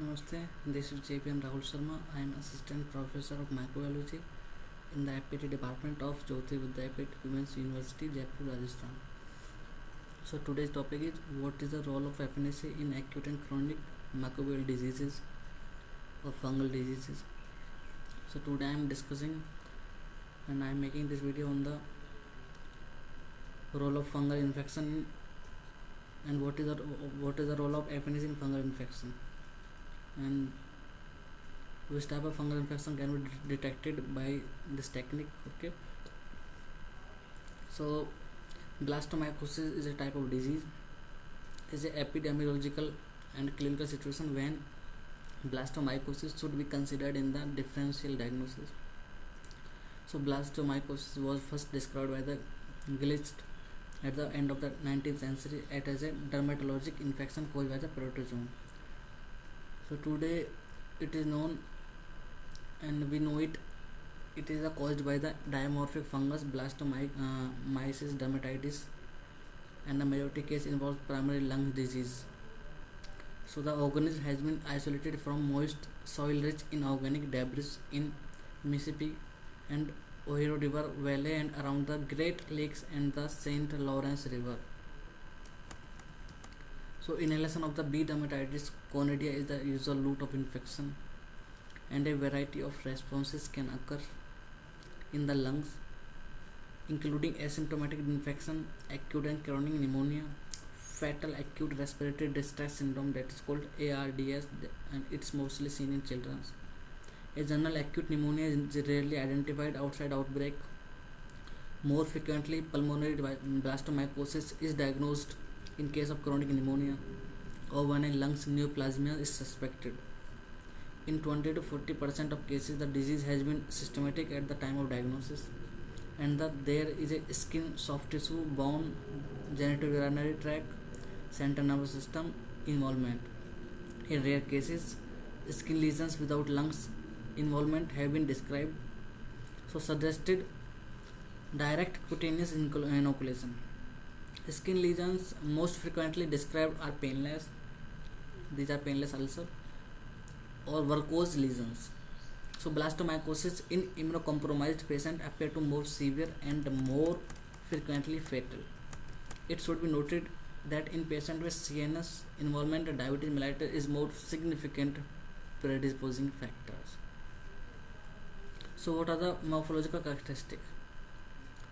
Namaste, this is JPM Rahul Sharma. I am Assistant Professor of Microbiology in the APT Department of Jyoti Vidyapit Women's University, Jaipur, Rajasthan. So today's topic is what is the role of FNAC in acute and chronic microbial diseases or fungal diseases. So today I am discussing and I am making this video on the role of fungal infection and what is the role of FNAC in fungal infection and which type of fungal infection can be detected by this technique. Okay, so blastomycosis is a type of disease. Is an epidemiological and clinical situation when blastomycosis should be considered in the differential diagnosis. So blastomycosis was first described by the Gilchrist at the end of the 19th century as a dermatologic infection caused by the protozoan. So today it is known and we know it is caused by the dimorphic fungus blastomyces dermatitis, and the majority case involves primary lung disease. So the organism has been isolated from moist soil rich in organic debris in Mississippi and Ohio River Valley and around the Great Lakes and the St. Lawrence River. So inhalation of the B. dermatitis conidia is the usual route of infection, and a variety of responses can occur in the lungs, including asymptomatic infection, acute and chronic pneumonia, fatal acute respiratory distress syndrome, that is called ARDS, and it's mostly seen in children. A general acute pneumonia is rarely identified outside outbreak. More frequently, pulmonary blastomycosis is diagnosed in case of chronic pneumonia or when a lungs neoplasm is suspected. In 20 to 40% of cases, the disease has been systematic at the time of diagnosis, and that there is a skin, soft tissue, bone, genitourinary tract, central nervous system involvement. In rare cases, skin lesions without lungs involvement have been described. So suggested direct cutaneous inoculation. Skin lesions most frequently described are painless. These are painless ulcer or varicose lesions. So blastomycosis in immunocompromised patient appear to more severe and more frequently fatal. It should be noted that in patient with CNS involvement, diabetes mellitus is more significant predisposing factors. So what are the morphological characteristics?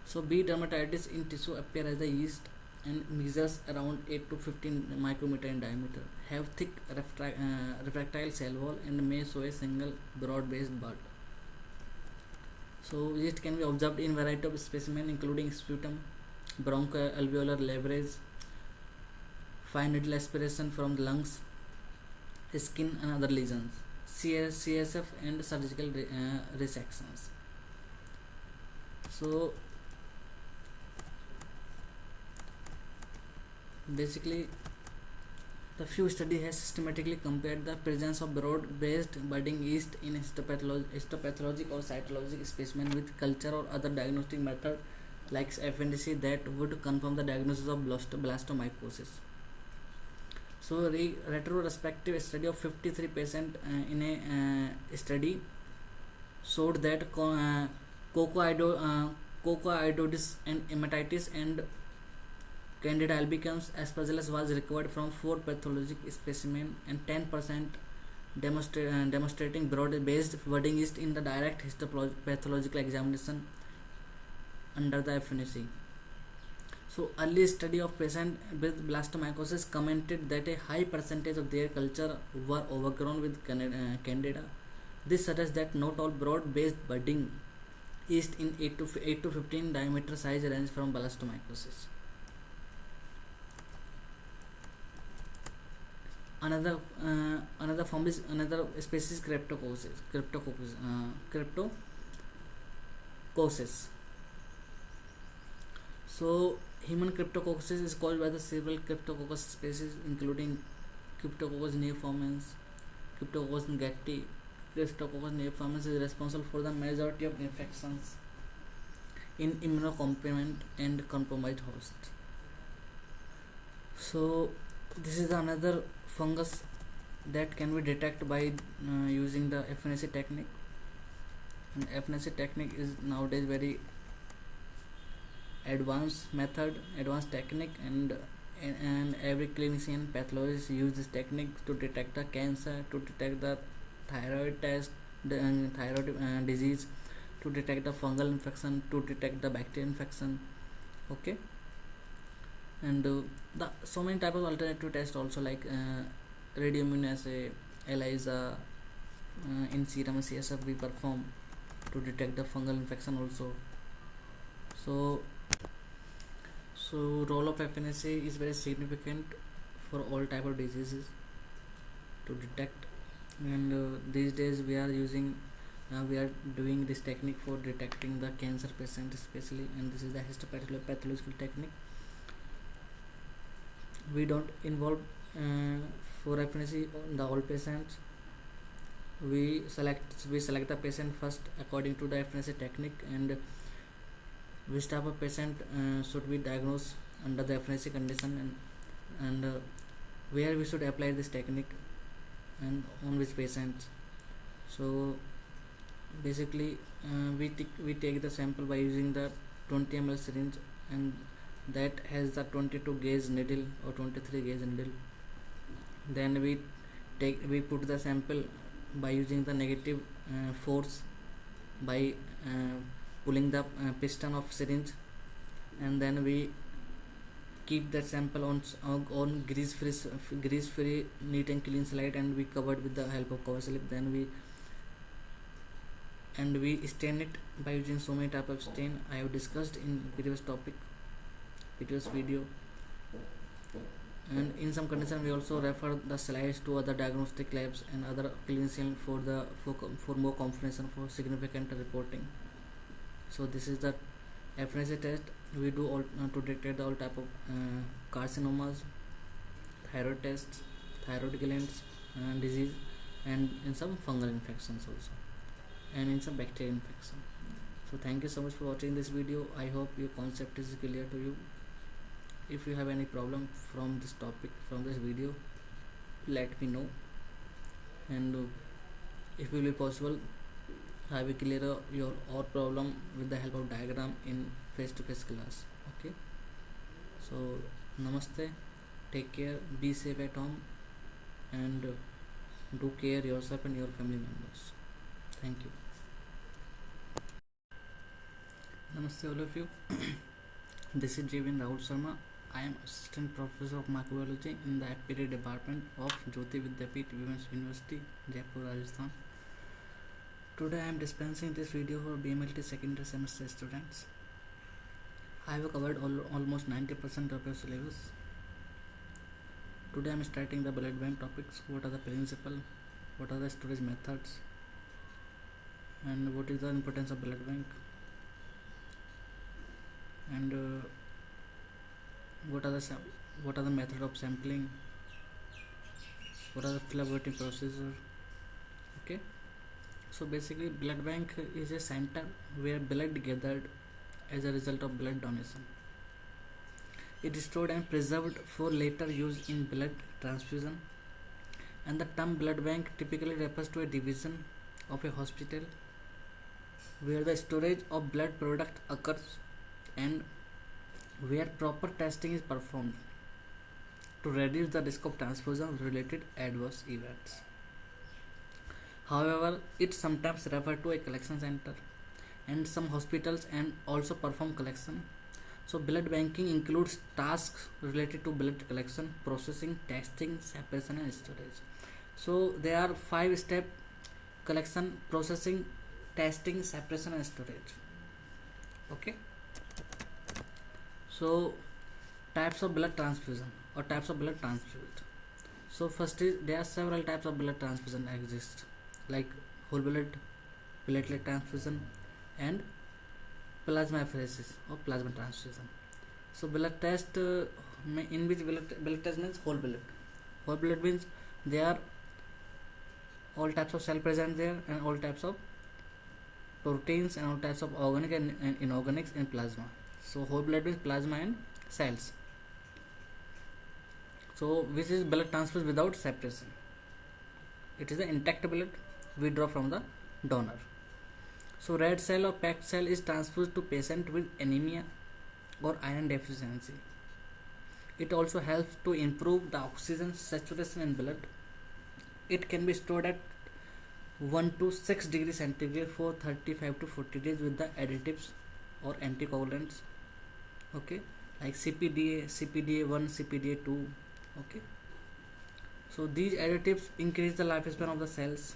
So B. dermatitis in tissue appear as a yeast and measures around 8 to 15 micrometer in diameter, have thick refractile cell wall and may show a single broad-based bud. So yeast can be observed in variety of specimens including sputum, bronchoalveolar lavage, fine needle aspiration from the lungs, skin and other lesions, CSF and surgical resections. So basically, the few study has systematically compared the presence of broad-based budding yeast in histopathologic or cytologic specimen with culture or other diagnostic method like FNDC that would confirm the diagnosis of blastomycosis. So retrospective study of 53 patients in a study showed that cocoidosis and hematitis and Candida albicans aspergillus was recovered from 4 pathologic specimens and 10% demonstrating broad-based budding yeast in the direct histopathological examination under the FNAC. So early study of patients with blastomycosis commented that a high percentage of their culture were overgrown with Candida. This suggests that not all broad-based budding yeast in 8 to 15 diameter size range from blastomycosis. Another form is another species cryptococcus. So human cryptococcus is caused by the several cryptococcus species including Cryptococcus neoformans, Cryptococcus negati. Cryptococcus neoformans is responsible for the majority of infections in immunocompromised and compromised hosts. So this is another fungus that can be detected by using the FNAC technique. And FNAC technique is nowadays very advanced technique, and every clinician pathologist use this technique to detect the cancer, to detect the thyroid test, the thyroid disease, to detect the fungal infection, to detect the bacterial infection. Okay. And the so many type of alternative tests also, like radioimmunoassay, ELISA, in serum CSF we perform to detect the fungal infection also. So role of FNAC is very significant for all type of diseases to detect. And these days we are doing this technique for detecting the cancer patient especially, and this is the histopathological technique. We don't involve for FNAC the all patients. We select the patient first according to the FNAC technique, and which type of patient should be diagnosed under the FNAC condition, and where we should apply this technique and on which patients. So basically we take the sample by using the 20 ml syringe, and that has the 22 gauge needle or 23 gauge needle. Then we put the sample by using the negative force by pulling the piston of syringe, and then we keep that sample on grease free neat and clean slide, and we covered with the help of cover slip. Then we stain it by using so many type of stain I have discussed in previous video. And in some condition we also refer the slides to other diagnostic labs and other clinicians for more confirmation for significant reporting. So this is the FNAC test we do all to detect all type of carcinomas, thyroid tests, thyroid glands disease, and in some fungal infections also, and in some bacterial infection. So thank you so much for watching this video. I hope your concept is clear to you. If you have any problem from this topic, from this video, let me know, and if it will be possible, I will clear your all problem with the help of diagram in face-to-face class. Okay. So namaste, take care, be safe at home, and do care yourself and your family members. Thank you. Namaste all of you. This is Jevin Rahul Sharma. I am Assistant Professor of Microbiology in the Aptitude Department of Jyoti Vidyapeeth Women's University, Jaipur, Rajasthan. Today I am dispensing this video for BMLT secondary semester students. I have covered almost 90% of your syllabus. Today I am starting the blood bank topics. What are the principles? What are the storage methods? And what is the importance of blood bank? And what are the method of sampling? What are the phlebotomy procedure? Okay. So basically blood bank is a center where blood gathered as a result of blood donation. It is stored and preserved for later use in blood transfusion, and the term blood bank typically refers to a division of a hospital where the storage of blood product occurs and where proper testing is performed to reduce the risk of transfusion related adverse events. However, it sometimes referred to a collection center, and some hospitals and also perform collection. So blood banking includes tasks related to blood collection, processing, testing, separation and storage. So there are 5-step: collection, processing, testing, separation and storage. Okay. So types of blood transfusion or types of blood transfused. So first is, there are several types of blood transfusion exist, like whole blood, platelet transfusion, and plasmapheresis or plasma transfusion. So blood test in which blood test means whole blood. Whole blood means there are all types of cell present there, and all types of proteins, and all types of organic and inorganics in plasma. So whole blood means plasma and cells. So which is blood transfused without separation. It is the intact blood we draw from the donor. So red cell or packed cell is transfused to patient with anemia or iron deficiency. It also helps to improve the oxygen saturation in blood. It can be stored at 1 to 6 degrees centigrade for 35 to 40 days with the additives or anticoagulants, okay, like CPDA, CPDA1, CPDA2, okay. So these additives increase the lifespan of the cells.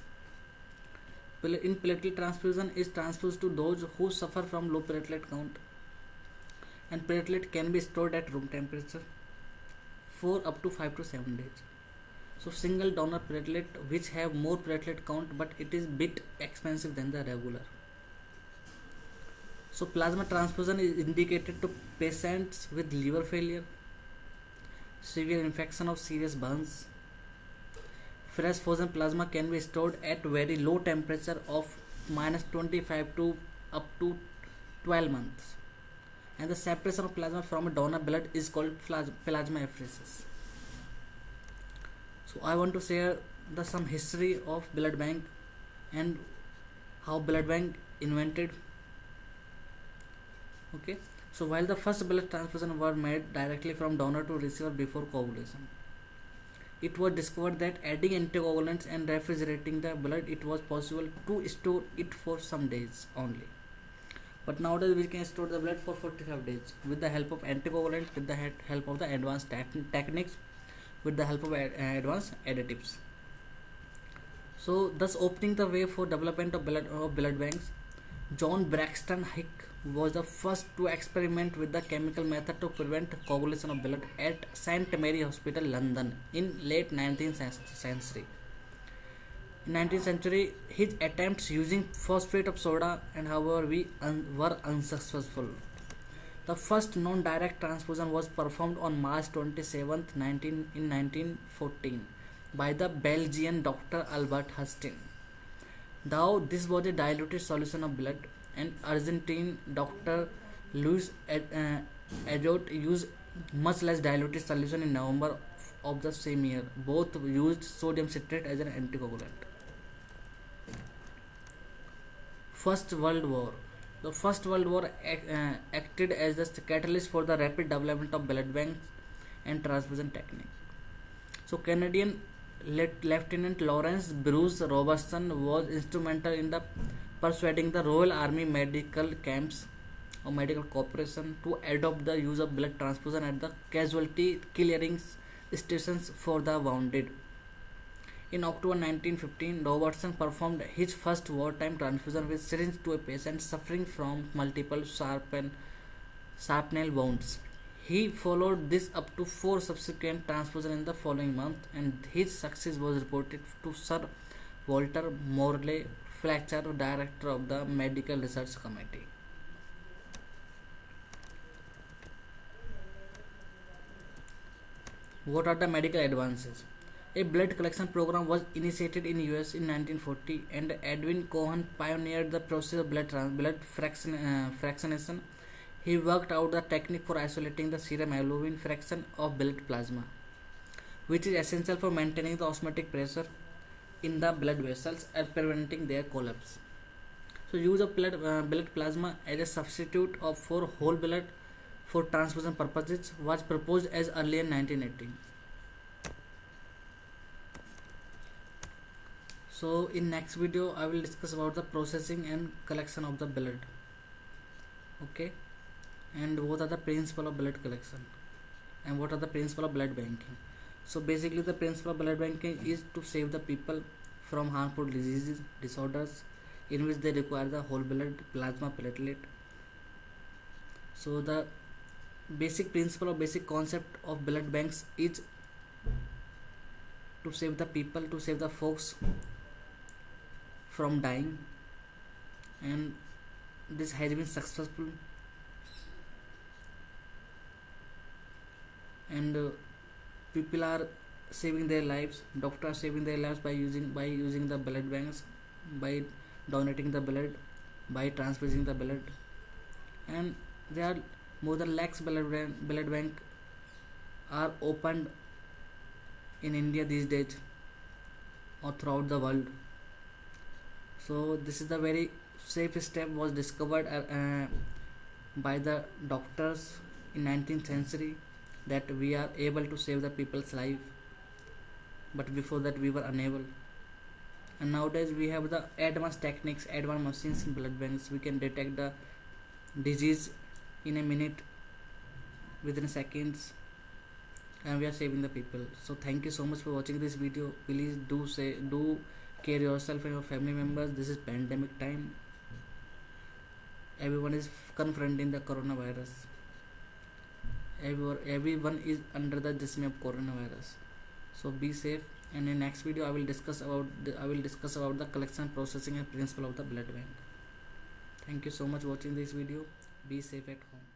In platelet transfusion is transfused to those who suffer from low platelet count, and platelet can be stored at room temperature for up to 5 to 7 days. So single donor platelet which have more platelet count, but it is bit expensive than the regular. So plasma transfusion is indicated to patients with liver failure, severe infection of serious burns. Fresh frozen plasma can be stored at very low temperature of -25 to up to 12 months. And the separation of plasma from a donor blood is called plasmapheresis. So I want to share some history of blood bank and how blood bank invented. Okay, so while the first blood transfusion were made directly from donor to receiver before coagulation, it was discovered that adding anticoagulants and refrigerating the blood, it was possible to store it for some days only. But nowadays we can store the blood for 45 days with the help of anticoagulant, with the help of the advanced techniques, with the help of advanced additives. So thus opening the way for development of blood banks. John Braxton Hicks was the first to experiment with the chemical method to prevent coagulation of blood at St. Mary Hospital, London in late 19th century. In 19th century, his attempts using phosphate of soda and however were unsuccessful. The first non-direct transfusion was performed on March 27th, 1914 by the Belgian Dr. Albert Hustin. Though this was a diluted solution of blood, and Argentine Dr. Luis Ajot used much less diluted solution in November of the same year. Both used sodium citrate as an anticoagulant. First World War. The First World War acted as the catalyst for the rapid development of blood banks and transfusion technique. So Canadian Lieutenant Lawrence Bruce Robertson was instrumental in the persuading the Royal Army Medical Camps or Medical Corporation to adopt the use of blood transfusion at the casualty clearing stations for the wounded. In October 1915, Robertson performed his first wartime transfusion with syringe to a patient suffering from multiple shrapnel wounds. He followed this up to 4 subsequent transfusions in the following month, and his success was reported to Sir Walter Morley Fletcher, director of the Medical Research Committee. What are the medical advances? A blood collection program was initiated in US in 1940, and Edwin Cohen pioneered the process of blood fractionation. He worked out the technique for isolating the serum albumin fraction of blood plasma, which is essential for maintaining the osmotic pressure in the blood vessels and preventing their collapse. So use of blood plasma as a substitute for whole blood for transfusion purposes was proposed as early in 1918. So in next video I will discuss about the processing and collection of the blood. Okay, and what are the principles of blood collection and what are the principles of blood banking. So basically the principle of blood banking is to save the people from harmful diseases, disorders in which they require the whole blood plasma platelet. So the basic principle or basic concept of blood banks is to save the people, to save the folks from dying, and this has been successful, and people are saving their lives, doctors are saving their lives by using the blood banks, by donating the blood, by transfusing the blood, and there are more than lakhs blood bank are opened in India these days. or throughout the world. So this is the very safe step was discovered by the doctors in 19th century, that we are able to save the people's life, but before that we were unable. And nowadays we have the advanced techniques, advanced machines in blood banks. We can detect the disease in a minute, within seconds, and we are saving the people. So thank you so much for watching this video. Please do care yourself and your family members. This is pandemic time. Everyone is confronting the coronavirus. Everyone is under the dismay of coronavirus. So be safe. And in next video I will discuss about the collection, processing and principle of the blood bank. Thank you so much for watching this video. Be safe at home.